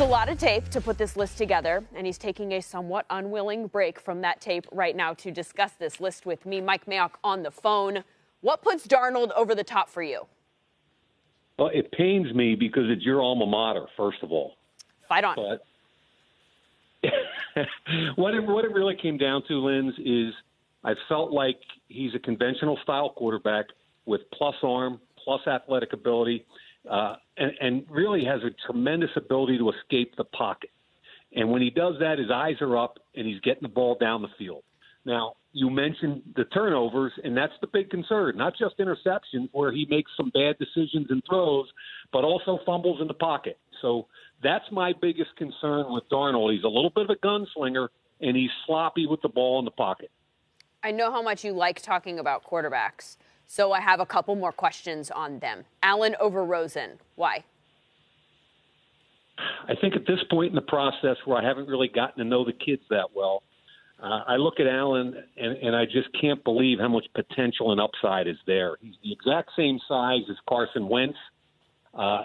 A lot of tape to put this list together, and he's taking a somewhat unwilling break from that tape right now to discuss this list with me. Mike Mayock on the phone. What puts Darnold over the top for you? Well, it pains me because it's your alma mater, first of all. Fight on. But what it really came down to, Linz, is I felt like he's a conventional style quarterback with plus arm, plus athletic ability, and really has a tremendous ability to escape the pocket. And when he does that, his eyes are up and he's getting the ball down the field. Now, you mentioned the turnovers, and that's the big concern, not just interceptions where he makes some bad decisions and throws, but also fumbles in the pocket. So that's my biggest concern with Darnold. He's a little bit of a gunslinger, and he's sloppy with the ball in the pocket. I know how much you like talking about quarterbacks, so I have a couple more questions on them. Allen over Rosen. Why? I think at this point in the process where I haven't really gotten to know the kids that well, I look at Allen, and I just can't believe how much potential and upside is there. He's the exact same size as Carson Wentz.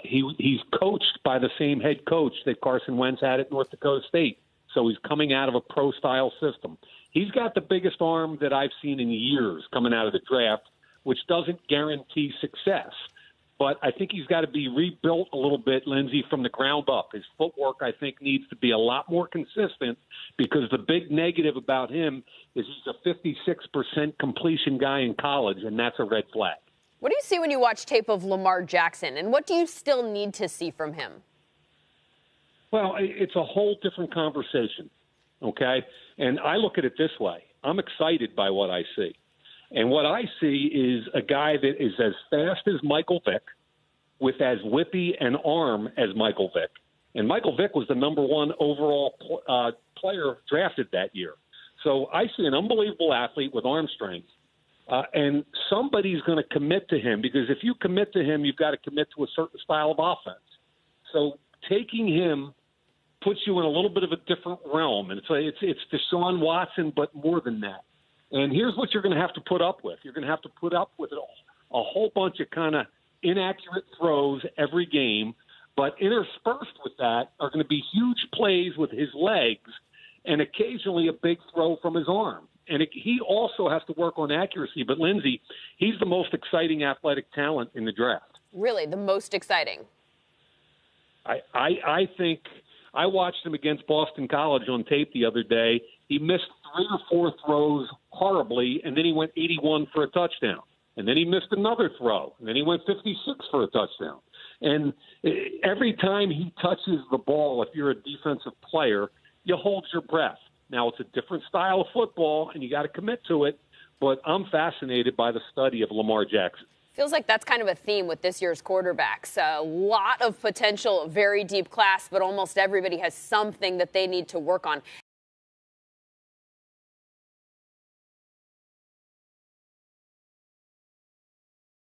He's coached by the same head coach that Carson Wentz had at North Dakota State, so he's coming out of a pro-style system. He's got the biggest arm that I've seen in years coming out of the draft, which doesn't guarantee success. But I think he's got to be rebuilt a little bit, Lindsey, from the ground up. His footwork, I think, needs to be a lot more consistent because the big negative about him is he's a 56% completion guy in college, and that's a red flag. What do you see when you watch tape of Lamar Jackson, and what do you still need to see from him? Well, it's a whole different conversation, okay? And I look at it this way. I'm excited by what I see. And what I see is a guy that is as fast as Michael Vick with as whippy an arm as Michael Vick. And Michael Vick was the number one overall player drafted that year. So I see an unbelievable athlete with arm strength. And somebody's going to commit to him because if you commit to him, you've got to commit to a certain style of offense. So taking him puts you in a little bit of a different realm. And it's Deshaun Watson, but more than that. And here's what you're going to have to put up with. You're going to have to put up with a whole bunch of kind of inaccurate throws every game, but interspersed with that are going to be huge plays with his legs and occasionally a big throw from his arm. And he also has to work on accuracy. But, Lindsey, he's the most exciting athletic talent in the draft. Really, the most exciting? I think I watched him against Boston College on tape the other day. He missed 3 or 4 throws horribly, and then he went 81 for a touchdown. And then he missed another throw, and then he went 56 for a touchdown. And every time he touches the ball, if you're a defensive player, you hold your breath. Now, it's a different style of football, and you got to commit to it, but I'm fascinated by the study of Lamar Jackson. Feels like that's kind of a theme with this year's quarterbacks. A lot of potential, very deep class, but almost everybody has something that they need to work on.